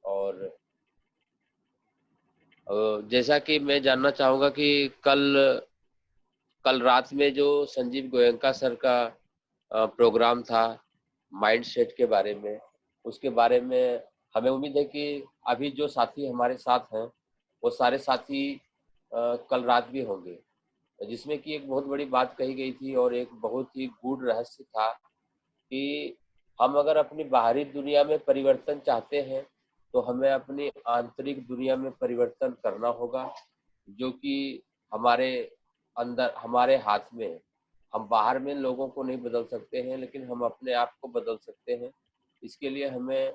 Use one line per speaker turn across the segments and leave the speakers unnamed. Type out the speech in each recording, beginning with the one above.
और जैसा कि मैं जानना चाहूँगा कि कल रात में जो संजीव गोयनका सर का प्रोग्राम था माइंड सेट के बारे में, उसके बारे में हमें उम्मीद है कि अभी जो साथी हमारे साथ हैं वो सारे साथी कल रात भी होंगे, जिसमें कि एक बहुत बड़ी बात कही गई थी और एक बहुत ही गूढ़ रहस्य था कि हम अगर अपनी बाहरी दुनिया में परिवर्तन चाहते हैं तो हमें अपनी आंतरिक दुनिया में परिवर्तन करना होगा, जो कि हमारे अंदर हमारे हाथ में है। हम बाहर में लोगों को नहीं बदल सकते हैं, लेकिन हम अपने आप को बदल सकते हैं। इसके लिए हमें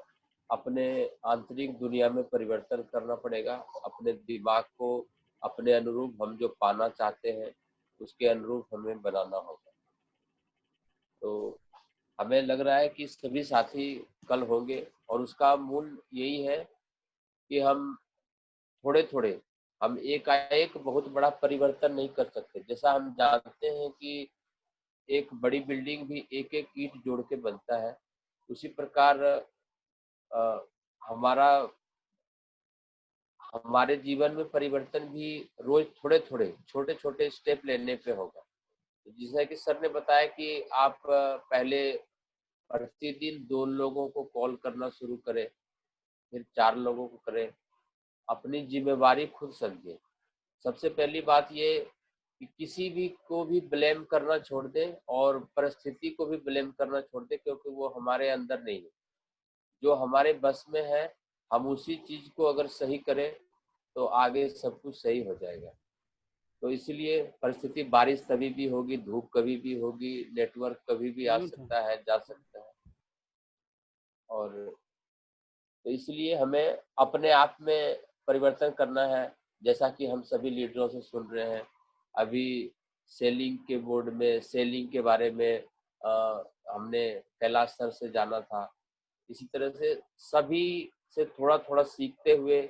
अपने आंतरिक दुनिया में परिवर्तन करना पड़ेगा। अपने दिमाग को अपने अनुरूप हम जो पाना चाहते हैं उसके अनुरूप हमें बनाना होगा। तो हमें लग रहा है कि सभी साथी कल होंगे और उसका मूल यही है कि हम थोड़े-थोड़े, हम एकाएक बहुत बड़ा परिवर्तन नहीं कर सकते। जैसा हम जानते हैं कि एक बड़ी बिल्डिंग भी एक-एक ईंट जोड़ के बनता है, उसी प्रकार अ, हमारा हमारे जीवन में परिवर्तन भी रोज़ थोड़े-थोड़े, छोटे-छोटे स्टेप लेने पे होगा। जैसा कि सर ने बताया कि आप पहले प्रतिदिन 2 लोगों को कॉल करना शुरू करें, फिर 4 लोगों को करें। अपनी ज़िम्मेवारी खुद समझें। सबसे पहली बात ये कि किसी भी को भी ब्लेम करना छोड़ दें और परिस्थिति को भी ब्लेम करना छोड़ दें, क्योंकि वो हमारे अंदर नहीं है। जो हमारे बस में है, हम उसी चीज़ को अगर सही करें, तो आगे सब कुछ सही हो जाएगा। तो इसीलिए परिस्थिति बारिश कभी भी होगी, धूप कभी भी होगी, नेटवर्क कभी भी आ सकता है, जा सकता है और तो इसलिए हमें अपने आप में परिवर्तन करना है, जैसा कि हम सभी लीडरों से सुन रहे हैं। अभी सेलिंग के बोर्ड में सेलिंग के बारे में हमने कैलाश सर से जाना था। इसी तरह से सभी से थोड़ा-थोड़ा सीखते हुए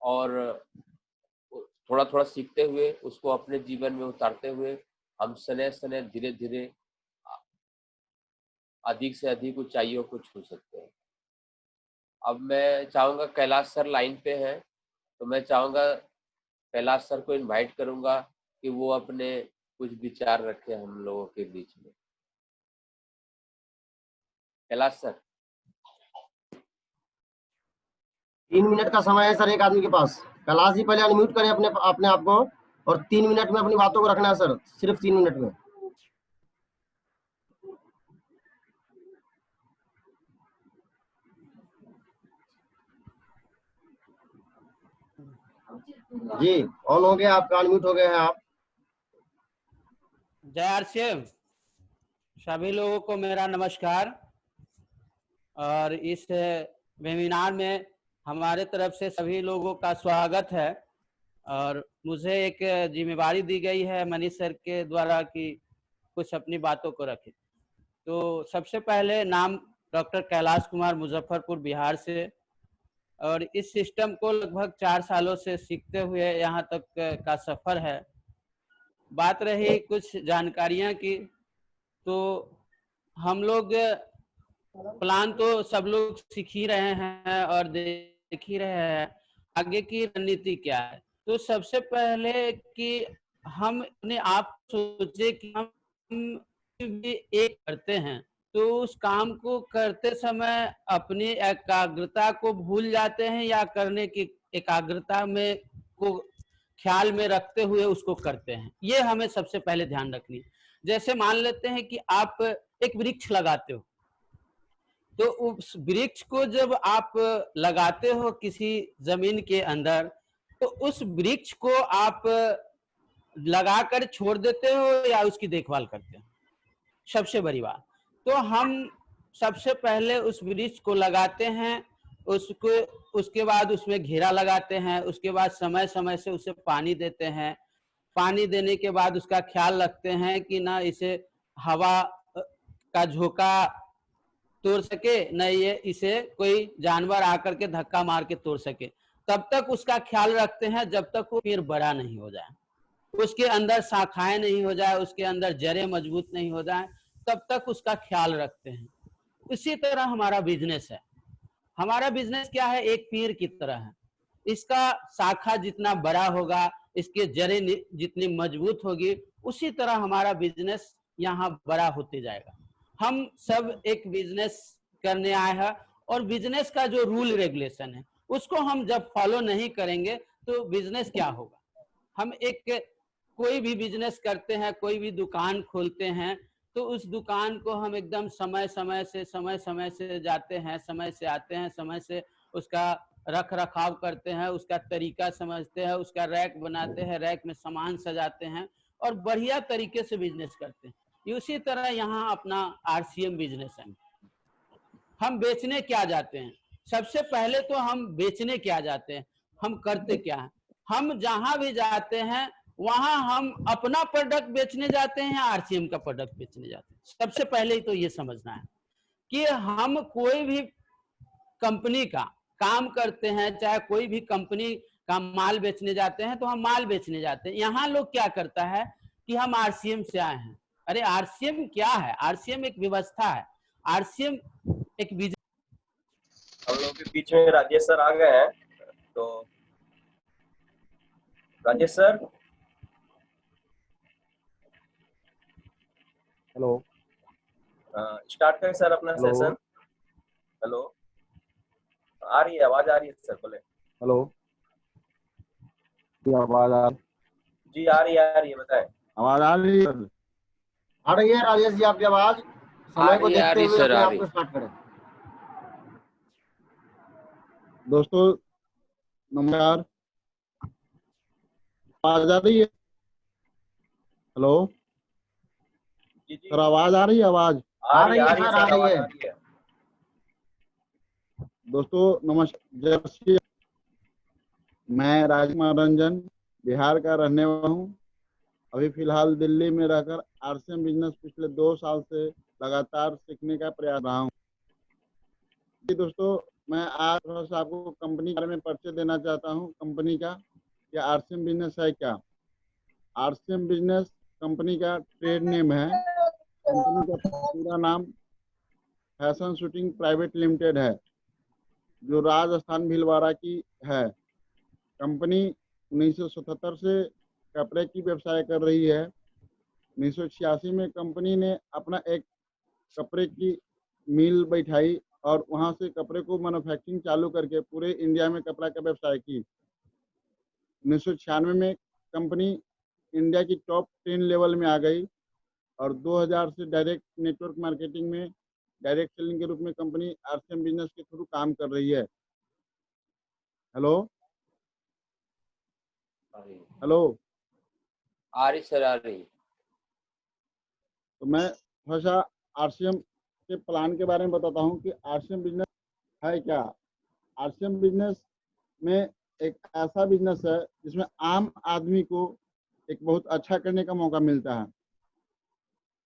और थोड़ा-थोड़ा सीखते हुए उसको अपने जीवन में उतारते हुए हम सने-सने, धीरे-धीरे अधिक से अधिक ऊँचाइयों को छू सकते हैं। अब मैं चाहूँगा कैलाश सर लाइन पे हैं, तो मैं चाहूँगा कैलाश सर को इनवाइट करूँगा कि वो अपने कुछ विचार रखें हम लोगों के बीच में। कैलाश सर।
3 मिनट का समय है सर एक आदमी के पास। कैलाश जी पहले अनम्यूट करें अपने अपने आप को और 3 मिनट में अपनी बातों को रखना है सर, सिर्फ 3 मिनट में। जी ऑन हो गया आपका, अनम्यूट हो गए हैं आप।
जय आरसीएम, सभी लोगों को मेरा नमस्कार। और इस वेबिनार में हमारे तरफ से सभी लोगों का स्वागत है और मुझे एक जिम्मेवारी दी गई है मनीष सर के द्वारा कि कुछ अपनी बातों को रखें। तो सबसे पहले नाम डॉक्टर कैलाश कुमार, मुजफ्फरपुर बिहार से, और इस सिस्टम को लगभग 4 सालों से सीखते हुए यहाँ तक का सफ़र है। बात रही कुछ जानकारियाँ की, तो हम लोग प्लान तो सब लोग सीख ही रहे हैं और देख ही रहे हैं आगे की रणनीति क्या है। तो सबसे पहले कि हम अपने आप सोचे कि हम भी एक करते हैं, तो उस काम को करते समय अपनी एकाग्रता को भूल जाते हैं या करने की एकाग्रता में को ख्याल में रखते हुए उसको करते हैं, ये हमें सबसे पहले ध्यान रखनी है। जैसे मान लेते हैं कि आप एक वृक्ष लगाते हो, तो उस वृक्ष को जब आप लगाते हो किसी जमीन के अंदर, तो उस वृक्ष को आप लगाकर छोड़ देते हो या उसकी देखभाल करते हो? सबसे बड़ी बात। तो हम सबसे पहले उस वृक्ष को लगाते हैं, उसको उसके बाद उसमें घेरा लगाते हैं, उसके बाद समय समय से उसे पानी देते हैं। पानी देने के बाद उसका ख्याल रखते हैं कि ना इसे हवा का झोंका तोड़ सके, न ये इसे कोई जानवर आकर के धक्का मार के तोड़ सके। तब तक उसका ख्याल रखते हैं जब तक वो पेड़ बड़ा नहीं हो जाए, उसके अंदर शाखाएं नहीं हो जाए, उसके अंदर जड़ें मजबूत नहीं हो जाए, तब तक उसका ख्याल रखते हैं। इसी तरह हमारा बिजनेस है। हमारा बिजनेस क्या है, एक पेड़ की तरह है। इसका शाखा जितना बड़ा होगा, इसके जड़ें जितनी मजबूत होगी, उसी तरह हमारा बिजनेस यहाँ बड़ा होते जाएगा। हम सब एक बिजनेस करने आए हैं और बिजनेस का जो रूल रेगुलेशन है उसको हम जब फॉलो नहीं करेंगे तो बिजनेस क्या होगा। हम एक कोई भी बिजनेस करते हैं, कोई भी दुकान खोलते हैं, तो उस दुकान को हम एकदम समय समय से जाते हैं, समय से आते हैं, समय से उसका रख रखाव करते हैं, उसका तरीका समझते हैं, उसका रैक बनाते हैं, रैक में सामान सजाते हैं और बढ़िया तरीके से बिजनेस करते हैं। उसी तरह यहाँ अपना आरसीएम बिजनेस है। हम बेचने क्या जाते हैं, सबसे पहले तो हम बेचने क्या जाते हैं, हम करते क्या हैं, हम जहां भी जाते हैं वहां हम अपना प्रोडक्ट बेचने जाते हैं या आरसीएम का प्रोडक्ट बेचने जाते हैं। सबसे पहले तो ये समझना है कि हम कोई भी कंपनी का काम करते हैं, चाहे कोई भी कंपनी का माल बेचने जाते हैं तो हम माल बेचने जाते हैं। यहाँ लोग क्या करता है कि हम आरसीएम से आए हैं। अरे आरसीएम क्या है, आरसीएम एक व्यवस्था है, आरसीएम एक
हम लोग के बीच में राजेश सर आ गए हैं, तो राजेश सर।
हेलो,
स्टार्ट करें सर अपना सेशन। हेलो, आ रही है आवाज, आ रही है सर, बोले।
हेलो, आवाज
जी आ रही है, बताएं।
आवाज आ रही है?
आ रही है राजेश जी आपकी आवाज। समय को देखते हुए अपने आप को स्टार्ट करें।
दोस्तों नमस्कार, आवाज आ रही है? हेलो
जी जी
सर, आवाज आ रही है? आवाज
आ रही है।
दोस्तों नमस्कार, मैं राजमनोरंजन बिहार का रहने वाला हूँ। अभी फिलहाल दिल्ली में रहकर आरसीएम बिजनेस पिछले 2 साल से लगातार सीखने का प्रयास रहा हूँ। जी दोस्तों, मैं आज थोड़ा सा आपको कंपनी के बारे में परिचय देना चाहता हूँ। कंपनी का या आरसीएम बिजनेस है क्या। आरसीएम बिजनेस कंपनी का ट्रेड नेम है। कंपनी का पूरा नाम फैशन शूटिंग प्राइवेट लिमिटेड है, जो राजस्थान भीलवाड़ा की है। कंपनी 1977 से कपड़े की व्यवसाय कर रही है। 1986 में कंपनी ने अपना एक कपड़े की मिल बैठाई और वहां से कपड़े को मैन्युफैक्चरिंग चालू करके पूरे इंडिया में कपड़ा का व्यवसाय की। 1996 में कंपनी इंडिया की टॉप 10 लेवल में आ गई और 2000 से डायरेक्ट नेटवर्क मार्केटिंग में डायरेक्ट सेलिंग के रूप में कंपनी आरसीएम बिजनेस के थ्रू काम कर रही है। हेलो हेलो,
आ रही सर, आ रही।
तो मैं थोड़ा सा आरसीएम के प्लान के बारे में बताता हूँ कि आरसीएम बिजनेस है क्या। आरसीएम बिजनेस में एक ऐसा बिजनेस है जिसमें आम आदमी को एक बहुत अच्छा करने का मौका मिलता है।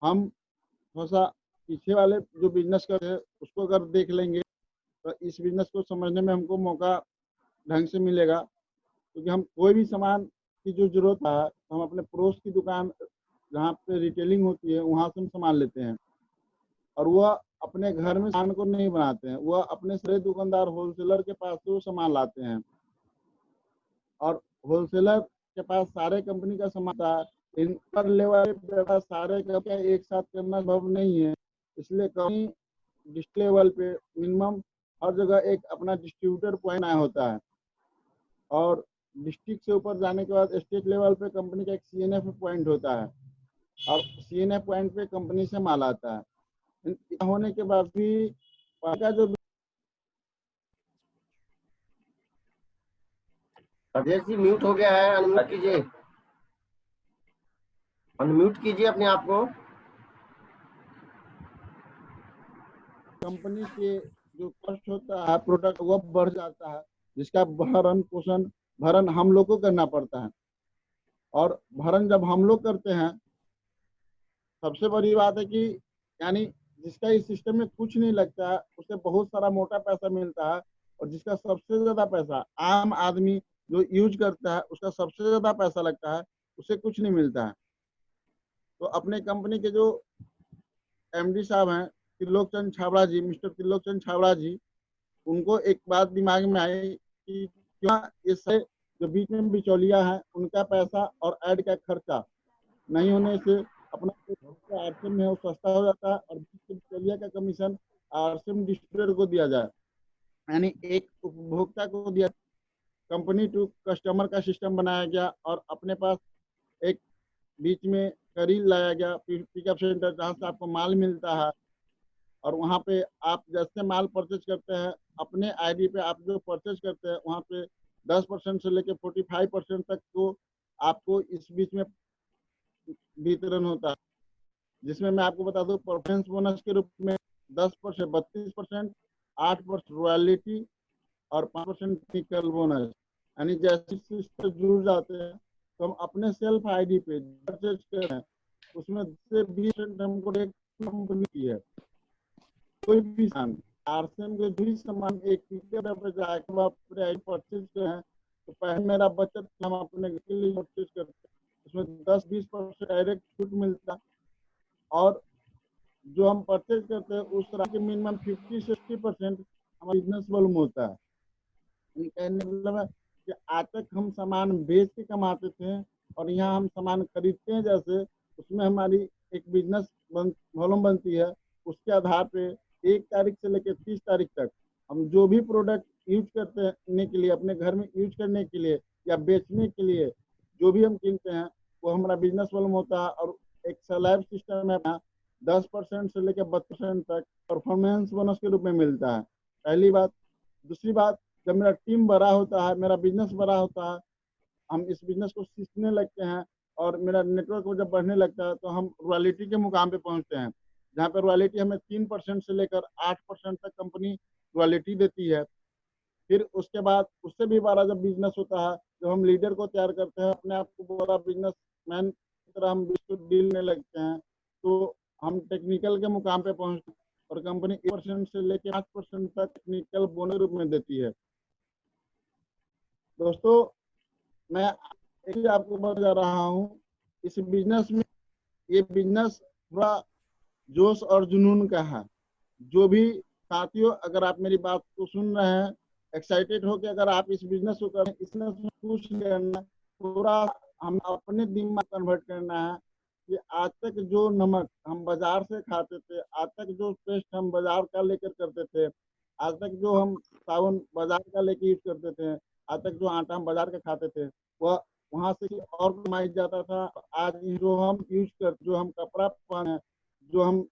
हम थोड़ा सा पीछे वाले जो बिजनेस करते हैं उसको अगर देख लेंगे तो इस बिजनेस को समझने में हमको मौका ढंग से मिलेगा, क्योंकि हम कोई भी सामान की जो जरूरत है तो हम अपने पड़ोस की दुकान जहाँ पे रिटेलिंग होती है वहाँ से हम सामान लेते हैं और वह अपने घर में सामान को नहीं बनाते हैं, वह अपने सारे दुकानदार होलसेलर के पास से वो सामान लाते हैं और होलसेलर के पास सारे कंपनी का सामान था। इन पर लेवल पे सारे कंपनी एक साथ करना संभव नहीं है, इसलिए कंपनी डिस्ट्रिक्ट लेवल पे मिनिमम हर जगह एक अपना डिस्ट्रीब्यूटर पॉइंट आया होता है और डिस्ट्रिक्ट से ऊपर जाने के बाद स्टेट लेवल पे कंपनी का एक सीएनएफ पॉइंट होता है और सीएनएफ पॉइंट पे कंपनी से माल आता है। होने के बाद भी का जो
राजेश जी म्यूट हो गया है, अनम्यूट कीजिए, अनम्यूट कीजिए अपने आप को।
कंपनी के जो कॉस्ट होता है प्रोडक्ट वो बढ़ जाता है, जिसका भरण पोषण भरण हम लोग को करना पड़ता है और भरण जब हम लोग करते हैं सबसे बड़ी बात है कि यानी जिसका इस सिस्टम में कुछ नहीं लगता है उसे बहुत सारा मोटा पैसा मिलता है और जिसका सबसे ज्यादा पैसा आम आदमी जो यूज करता है उसका सबसे ज्यादा पैसा लगता है, उसे कुछ नहीं मिलता है। तो अपने कंपनी के जो एमडी साहब हैं त्रिलोक चंद छाबड़ा जी, मिस्टर त्रिलोक चंद छाबड़ा जी, उनको एक बात दिमाग में आई कि क्यों इससे जो बीच में बिचौलिया है उनका पैसा और ऐड का खर्चा नहीं होने से अपना आरसीएम है वो सस्ता हो जाता है और बीच के बिचौलिया का कमीशन आरसीएम डिस्ट्रीब्यूटर को दिया जाए, यानी एक उपभोक्ता को दिया। कंपनी टू कस्टमर का सिस्टम बनाया गया और अपने पास एक बीच में करीब लाया गया पिकअप सेंटर जहाँ से आपको माल मिलता है और वहाँ पे आप जैसे माल परचेज करते हैं अपने आईडी पे आप जो परचेज करते हैं वहाँ पे 10% से लेकर 45% तक को आपको इस बीच में वितरण होता है, जिसमें मैं आपको बता दूं परफॉर्मेंस बोनस के रूप में 10%, 32%, 8% रॉयल्टी और 5% टेक्निकल बोनस। यानी जैसे से जुड़ जाते हैं तो हम अपने सेल्फ आईडी पे परचेज करते हैं उसमें से 20% हमको एक कंपनी की है। कोई भी सामान आरसीएम के भी सामान एक टिकट पे जाकर आप परचेज करें तो पहले मेरा बचत हम अपने के लिए परचेज करते हैं उसमें 10-20% डायरेक्ट छूट मिलता और जो हम परचेज करते हैं उस तरह के मिनिमम 50-60% हमारा बिजनेस वॉल्यूम होता है। कहने मतलब है कि आज तक हम सामान बेच के कमाते थे और यहाँ हम सामान खरीदते हैं जैसे उसमें हमारी एक बिजनेस वॉल्यूम बनती है। उसके आधार पे 1 तारीख से लेकर 30 तारीख तक हम जो भी प्रोडक्ट यूज करने के लिए अपने घर में यूज करने के लिए या बेचने के लिए जो भी हम किनते हैं वो हमारा बिजनेस वॉल्यूम होता है और एक स्लैब सिस्टम है 10% से लेकर 32% तक परफॉर्मेंस बोनस के रूप में मिलता है। पहली बात। दूसरी बात, जब मेरा टीम बड़ा होता है, मेरा बिजनेस बड़ा होता है, हम इस बिजनेस को सीखने लगते हैं और मेरा नेटवर्क जब बढ़ने लगता है तो हम रॉयल्टी के मुकाम पे पहुंचते हैं जहाँ पे रॉयल्टी हमें 3% से लेकर 8% तक कंपनी रॉयल्टी देती है। फिर उसके बाद उससे भी बड़ा जब बिजनेस होता है जब हम लीडर को तैयार करते हैं अपने आप को बड़ा बिजनेस मैन की तरह हम डील में लगते हैं तो हम टेक्निकल के मुकाम पे पहुंचते हैं और कंपनी 1% से लेकर 5% तक टेक्निकल बोनस रूप में देती है। दोस्तों मैं एक आपको बता रहा हूँ इस बिजनेस में, ये बिजनेस थोड़ा जोश और जुनून का है। जो भी साथियों अगर आप मेरी बात को सुन रहे हैं एक्साइटेड हो कि अगर आप इस बिजनेस को करें, इसमें कुछ करना पूरा हम अपने दिमाग कन्वर्ट करना है कि आज तक जो नमक हम बाजार से खाते थे, आज तक जो पेस्ट हम बाजार का लेकर करते थे, आज तक जो हम साबुन बाजार का लेकर यूज करते थे, आज तक जो आटा हम बाजार का खाते थे वह वहां से और कमाई जाता था। आज जो हम यूज कर जो हम कपड़ा पहने, जो हम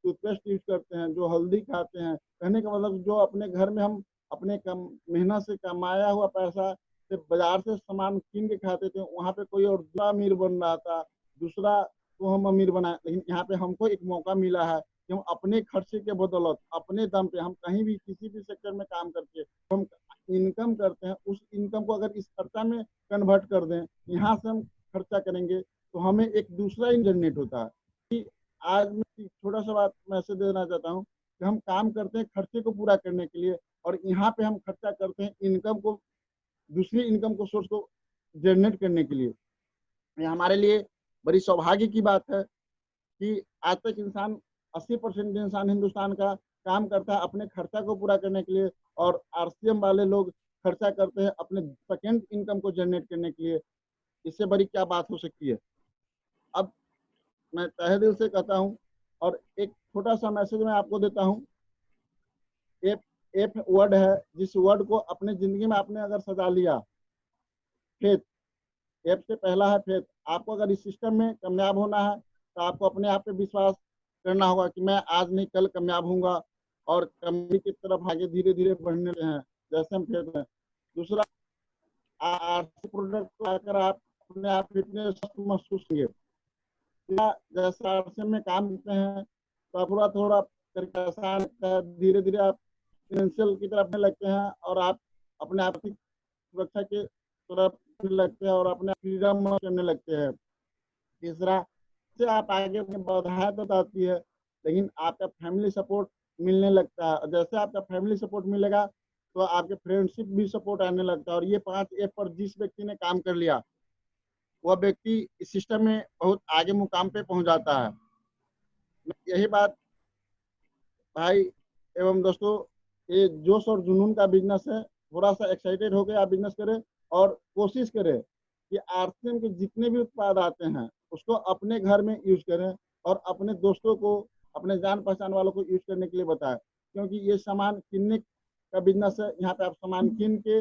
टूथपेस्ट यूज करते हैं, जो हल्दी खाते हैं, कहने का मतलब जो अपने घर में हम अपने मेहनत से कमाया हुआ पैसा से बाजार से सामान कीन के खाते थे, वहाँ पे कोई और दूसरा अमीर बन रहा था, दूसरा को हम अमीर बनाए। लेकिन यहाँ पे हमको एक मौका मिला है कि हम अपने खर्चे के बदौलत अपने दम पे हम कहीं भी किसी भी सेक्टर में काम करके हम इनकम करते हैं, उस इनकम को अगर इस खर्चा में कन्वर्ट कर दें, यहाँ से हम खर्चा करेंगे तो हमें एक दूसरा जनरेट होता है। कि आज मैं छोटा सा बात मैसेज देना चाहता हूँ कि हम काम करते हैं खर्चे को पूरा करने के लिए और यहाँ पे हम खर्चा करते हैं इनकम को, दूसरी इनकम को सोर्स को जनरेट करने के लिए। ये हमारे लिए बड़ी सौभाग्य की बात है कि आज तक इंसान 80% इंसान हिंदुस्तान का काम करता है अपने खर्चा को पूरा करने के लिए और आरसीएम वाले लोग खर्चा करते हैं अपने सेकेंड इनकम को जनरेट करने के लिए। इससे बड़ी क्या बात हो सकती है। अब मैं तहे दिल से कहता हूँ और एक छोटा सा मैसेज मैं आपको देता हूँ। एफ वर्ड है, जिस वर्ड को अपने जिंदगी में आपने अगर सजा लिया, फेथ, एफ से पहला है फेथ। आपको अगर इस सिस्टम में कामयाब होना है तो आपको अपने आप पे विश्वास करना होगा कि मैं आज नहीं कल कामयाब होऊंगा और कामयाबी की तरफ आगे धीरे धीरे बढ़ने हैं जैसे हम फेथ हैं। दूसरा, आर्थिक प्रोडक्ट को आकर आप अपने आप फिटनेस महसूस करिए। जैसे आरसीएम में काम करते हैं तो थोड़ा थोड़ा करके आसान लगता है, धीरे धीरे आप फाइनेंशियल की तरफ लगते हैं और आप अपने आर्थिक सुरक्षा के तरफ लगते हैं और अपने फ्रीडम करने लगते हैं। तीसरा से आप आगे अपनी बाधाएं तो आती है लेकिन आपका फैमिली सपोर्ट मिलने लगता है और जैसे आपका फैमिली सपोर्ट मिलेगा तो आपके फ्रेंडशिप भी सपोर्ट आने लगता है और ये 5 एफ पर जिस व्यक्ति ने काम कर लिया वह व्यक्ति इस सिस्टम में बहुत आगे मुकाम पे पहुंच जाता है। यही बात भाई एवं दोस्तों ये जोश और जुनून का बिजनेस है। थोड़ा सा एक्साइटेड होकर आप बिजनेस करें और कोशिश करें कि आरसीएम के जितने भी उत्पाद आते हैं उसको अपने घर में यूज करें और अपने दोस्तों को, अपने जान पहचान वालों को यूज करने के लिए बताएं, क्योंकि ये सामान किनने का बिजनेस है। यहाँ पे आप सामान किन के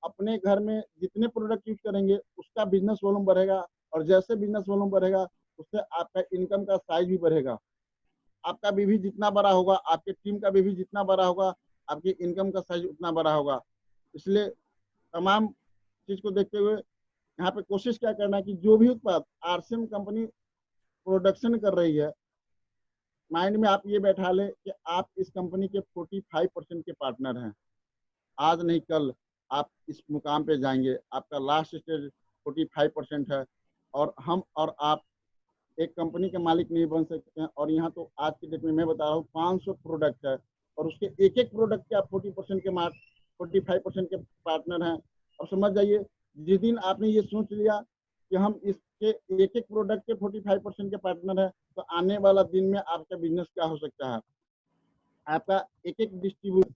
अपने घर में जितने प्रोडक्ट यूज करेंगे उसका बिजनेस वॉल्यूम बढ़ेगा, और जैसे बिजनेस वॉल्यूम बढ़ेगा उससे आपका इनकम का साइज भी बढ़ेगा। आपका बीवी जितना बड़ा होगा, आपके टीम का बीवी जितना बड़ा होगा, आपकी इनकम का साइज उतना बड़ा होगा। इसलिए तमाम चीज को देखते हुए यहाँ पे कोशिश क्या करना है कि जो भी उत्पाद आरसीएम कंपनी प्रोडक्शन कर रही है, माइंड में आप ये बैठा ले कि आप इस कंपनी के 45% के पार्टनर हैं। आज नहीं कल आप इस मुकाम पे जाएंगे। आपका लास्ट स्टेज 45% है, और हम और आप एक कंपनी के मालिक नहीं बन सकते हैं। और यहाँ तो आज की डेट में मैं बता रहा हूँ 500 प्रोडक्ट है, और उसके एक एक प्रोडक्ट के आप 45% के पार्टनर हैं। और समझ जाइए, जिस दिन आपने ये सोच लिया कि हम इसके एक एक प्रोडक्ट के 45% के पार्टनर हैं, तो आने वाला दिन में आपका बिजनेस क्या हो सकता है। आपका एक एक डिस्ट्रीब्यूटर,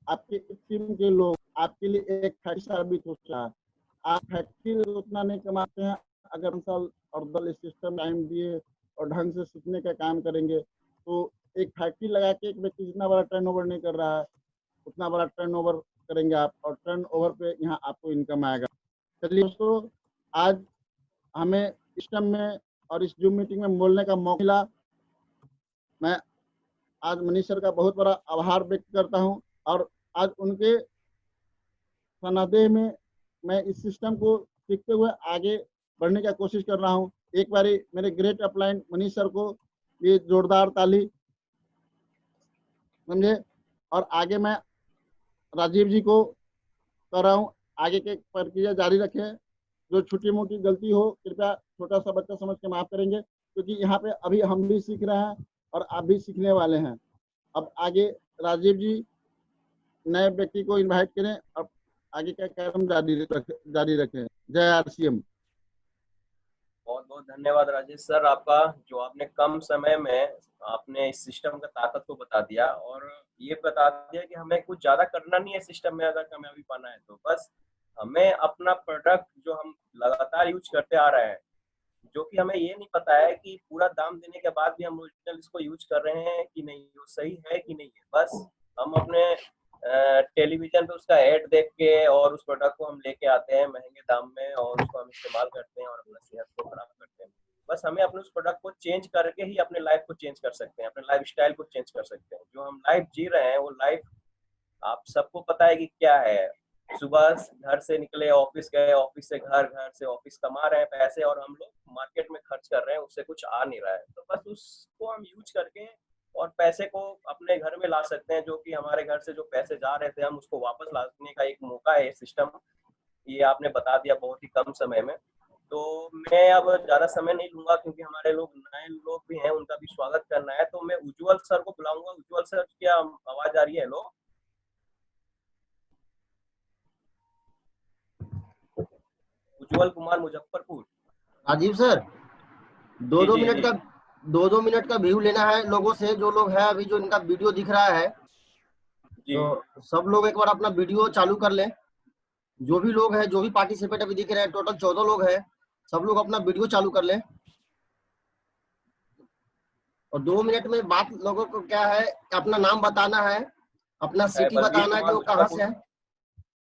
आपके टीम के लोग आपके लिए एक फैक्ट्री साबित हो सकता है। आप फैक्ट्री उतना नहीं कमाते हैं, अगर साल और दल सिस्टम टाइम दिए और ढंग से सीखने का काम करेंगे, तो एक फैक्ट्री लगा के एक व्यक्ति जितना बड़ा टर्नओवर नहीं कर रहा है उतना बड़ा टर्नओवर करेंगे आप, और टर्नओवर पे यहाँ आपको इनकम आएगा। चलिए दोस्तों, आज हमें इस टाइम में और इस जूम मीटिंग में बोलने का मौका मिला। मैं आज मनीष सर का बहुत बड़ा आभार व्यक्त करता हूँ, और आज उनके सनादे में मैं इस सिस्टम को सीखते हुए आगे बढ़ने की कोशिश कर रहा हूँ। एक बारी मेरे ग्रेट अपलाइन मनीष सर को ये जोरदार ताली, समझे। और आगे मैं राजीव जी को कर रहा हूँ, आगे के प्रक्रिया जारी रखें। जो छोटी मोटी गलती हो कृपया छोटा सा बच्चा समझ के माफ करेंगे, क्योंकि यहाँ पे अभी हम भी सीख रहे हैं और आप भी सीखने वाले हैं। अब आगे राजीव जी नए व्यक्ति को इनवाइट करें और आगे का कार्यक्रम जारी रखें। जय आरसीएम।
बहुत बहुत धन्यवाद राजेश सर आपका, जो आपने कम समय में आपने इस सिस्टम का ताकत को बता दिया, और ये बता दिया कि हमें कुछ ज्यादा करना नहीं है सिस्टम में अगर कामयाबी पाना है तो। बस हमें अपना प्रोडक्ट जो हम लगातार यूज करते आ रहे हैं, जो कि हमें ये नहीं पता है कि पूरा दाम देने के बाद भी हम ओरिजिनल इसको यूज कर रहे हैं कि नहीं, वो सही है कि नहीं है। बस हम अपने टेलीविजन पे उसका ऐड देख के और उस प्रोडक्ट को हम लेके आते हैं महंगे दाम में, और उसको हम इस्तेमाल करते हैं और अपना सेहत को खराब करते हैं। बस हमें अपने उस प्रोडक्ट को चेंज करके ही अपने लाइफ को चेंज कर सकते हैं, अपने लाइफ स्टाइल को चेंज कर सकते हैं। जो हम लाइफ जी रहे हैं वो लाइफ आप सबको पता है कि क्या है। सुबह घर से निकले, ऑफिस गए, ऑफिस से घर, घर से ऑफिस, कमा रहे हैं पैसे और हम लोग मार्केट में खर्च कर रहे हैं, उससे कुछ आ नहीं रहा है। तो बस उसको हम यूज करके और पैसे को अपने घर में ला सकते हैं। जो कि हमारे घर से जो पैसे जा रहे थे हम उसको वापस लाने का एक मौका है ये सिस्टम। ये आपने बता दिया बहुत ही कम समय में। तो मैं अब ज्यादा समय नहीं लूंगा, क्योंकि हमारे लोग नए लोग भी हैं, उनका भी स्वागत करना है। तो मैं उज्जवल सर को बुलाऊंगा। उज्जवल सर, क्या आवाज आ रही है? लो, उज्जवल कुमार, मुजफ्फरपुर।
राजीव सर, दो मिनट का व्यू लेना है लोगों से। जो लोग हैं अभी जो इनका वीडियो दिख रहा है
जी।
तो सब लोग एक बार अपना वीडियो चालू कर लें। जो भी लोग हैं, जो भी पार्टिसिपेट अभी दिख रहे हैं, टोटल 14 लोग हैं, सब लोग अपना वीडियो चालू कर लें। और 2 मिनट में बात लोगों को क्या है, अपना नाम बताना है, अपना सिटी बताना है कि वो कहाँ से है।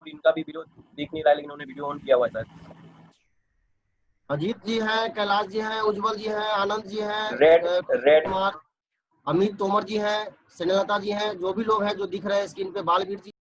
इनका भी वीडियो दिख नहीं रहा है, लेकिन उन्होंने वीडियो ऑन किया हुआ है।
अजीत जी हैं, कैलाश जी हैं, उज्जवल जी हैं, आनंद जी हैं,
रेड
कुमार, अमित तोमर जी हैं, स्नेहलता जी हैं। जो भी लोग हैं जो दिख रहे हैं स्क्रीन पे, बालवीर जी